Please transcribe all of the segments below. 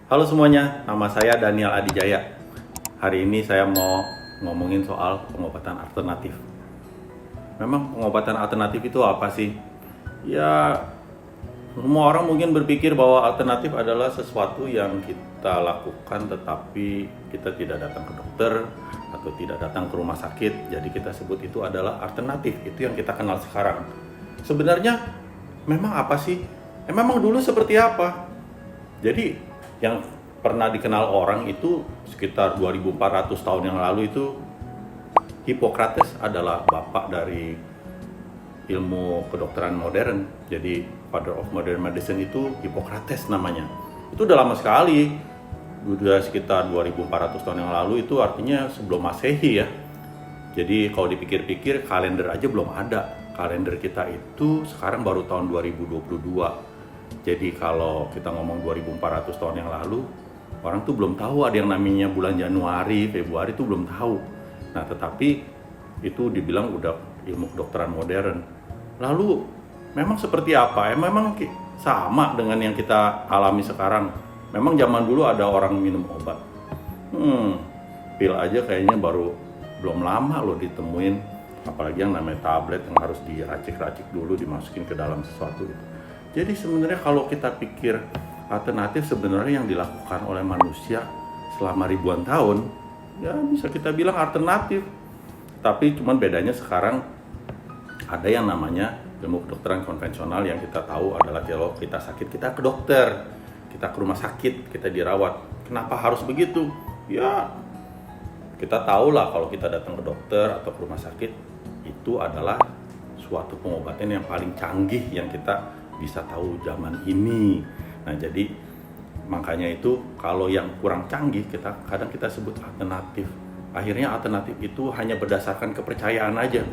Halo semuanya, nama saya Daniel Adijaya. Hari ini saya mau ngomongin soal pengobatan alternatif. Memang pengobatan alternatif itu apa sih? Ya, semua orang mungkin berpikir bahwa alternatif adalah sesuatu yang kita lakukan tetapi kita tidak datang ke dokter atau tidak datang ke rumah sakit. Jadi kita sebut itu adalah alternatif. Itu yang kita kenal sekarang. Sebenarnya memang apa sih? Memang dulu seperti apa? Jadi yang pernah dikenal orang itu sekitar 2400 tahun yang lalu itu Hippocrates adalah bapak dari ilmu kedokteran modern. Jadi father of modern medicine itu Hippocrates namanya. Itu udah lama sekali. Udah sekitar 2400 tahun yang lalu, itu artinya sebelum Masehi ya. Jadi kalau dipikir-pikir kalender aja belum ada. Kalender kita itu sekarang baru tahun 2022. Jadi kalau kita ngomong 2400 tahun yang lalu, orang tuh belum tahu ada yang namanya bulan Januari, Februari tuh belum tahu. Nah, tetapi itu dibilang udah ilmu kedokteran modern. Lalu memang seperti apa? Memang sama dengan yang kita alami sekarang. Memang zaman dulu ada orang minum obat. Pil aja kayaknya baru belum lama loh ditemuin. Apalagi yang namanya tablet yang harus diracik-racik dulu, dimasukin ke dalam sesuatu itu. Jadi sebenarnya kalau kita pikir alternatif sebenarnya yang dilakukan oleh manusia selama ribuan tahun, ya bisa kita bilang alternatif. Tapi cuman bedanya sekarang ada yang namanya ilmu kedokteran konvensional yang kita tahu adalah kalau kita sakit kita ke dokter, kita ke rumah sakit, kita dirawat. Kenapa harus begitu? Ya kita tahu lah kalau kita datang ke dokter atau ke rumah sakit itu adalah suatu pengobatan yang paling canggih yang kita bisa tahu zaman ini. Nah, jadi makanya itu kalau yang kurang canggih kadang kita sebut alternatif. Akhirnya alternatif itu hanya berdasarkan kepercayaan aja.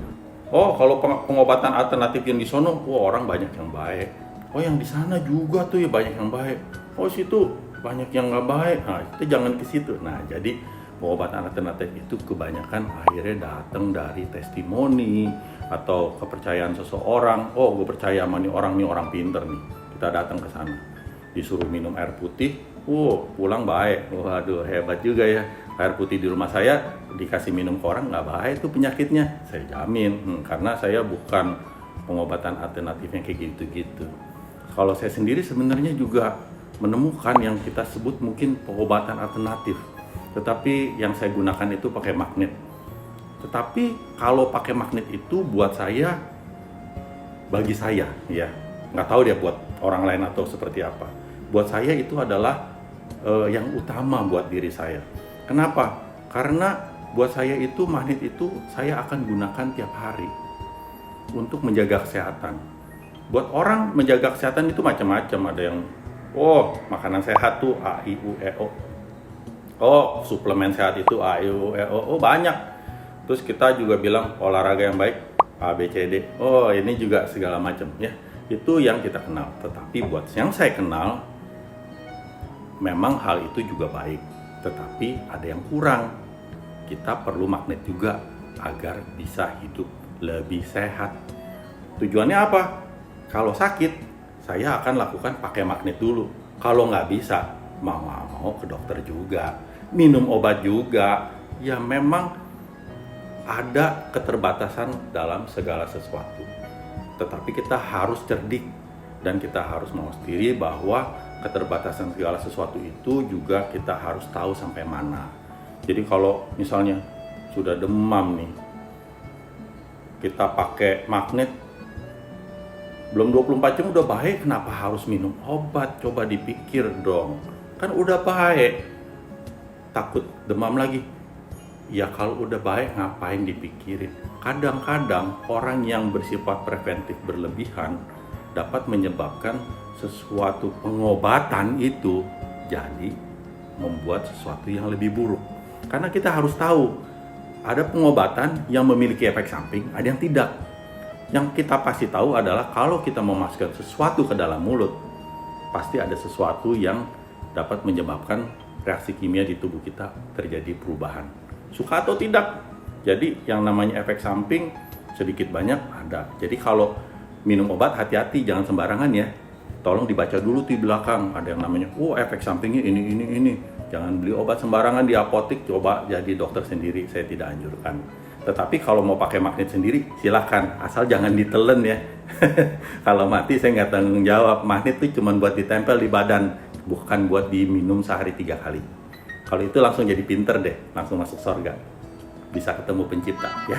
Oh, kalau pengobatan alternatif yang di sono, orang banyak yang baik. Oh, yang di sana juga tuh ya banyak yang baik. Oh, situ banyak yang nggak baik. Nah, itu jangan ke situ. Nah, jadi pengobatan alternatif itu kebanyakan akhirnya datang dari testimoni atau kepercayaan seseorang. Oh, gue percaya sama nih orang pinter nih. Kita datang ke sana, disuruh minum air putih, pulang baik. Waduh, hebat juga ya. Air putih di rumah saya dikasih minum ke orang nggak baik tuh penyakitnya. Saya jamin, karena saya bukan pengobatan alternatif yang kayak gitu-gitu. Kalau saya sendiri sebenarnya juga menemukan yang kita sebut mungkin pengobatan alternatif. Tetapi yang saya gunakan itu pakai magnet. Tetapi kalau pakai magnet itu buat saya, bagi saya ya, nggak tahu dia buat orang lain atau seperti apa. Buat saya itu adalah yang utama buat diri saya. Kenapa? Karena buat saya itu magnet itu saya akan gunakan tiap hari untuk menjaga kesehatan. Buat orang menjaga kesehatan itu macam-macam. Ada yang makanan sehat tuh A, I, U, E, O. Suplemen sehat itu A, I, U, E, O. Banyak. Terus kita juga bilang olahraga yang baik A, B, C, D. Ini juga segala macam ya. Itu yang kita kenal. Tetapi buat yang saya kenal, memang hal itu juga baik. Tetapi ada yang kurang. Kita perlu magnet juga agar bisa hidup lebih sehat. Tujuannya apa? Kalau sakit, saya akan lakukan pakai magnet dulu. Kalau nggak bisa, mau ke dokter juga. Minum obat juga. Ya memang ada keterbatasan dalam segala sesuatu. Tetapi kita harus cerdik dan kita harus mau sendiri bahwa keterbatasan segala sesuatu itu juga kita harus tahu sampai mana. Jadi kalau misalnya sudah demam nih, kita pakai magnet, belum 24 jam udah baik, kenapa harus minum obat? Coba dipikir dong, kan udah baik, takut demam lagi. Ya kalau udah baik ngapain dipikirin? Kadang-kadang orang yang bersifat preventif berlebihan dapat menyebabkan sesuatu pengobatan itu jadi membuat sesuatu yang lebih buruk. Karena kita harus tahu ada pengobatan yang memiliki efek samping, ada yang tidak. Yang kita pasti tahu adalah kalau kita memasukkan sesuatu ke dalam mulut, pasti ada sesuatu yang dapat menyebabkan reaksi kimia di tubuh kita terjadi perubahan. Suka atau tidak. Jadi yang namanya efek samping sedikit banyak ada. Jadi kalau minum obat hati-hati, jangan sembarangan ya. tolong dibaca dulu di belakang. Ada yang namanya, efek sampingnya ini. Jangan beli obat sembarangan di apotik, coba jadi dokter sendiri, saya tidak anjurkan. Tetapi kalau mau pakai magnet sendiri, silakan, asal jangan ditelen ya. Kalau mati saya nggak tanggung jawab. Magnet itu cuma buat ditempel di badan, bukan buat diminum sehari 3 kali. Kalau itu langsung jadi pinter deh, langsung masuk surga. Bisa ketemu pencipta ya.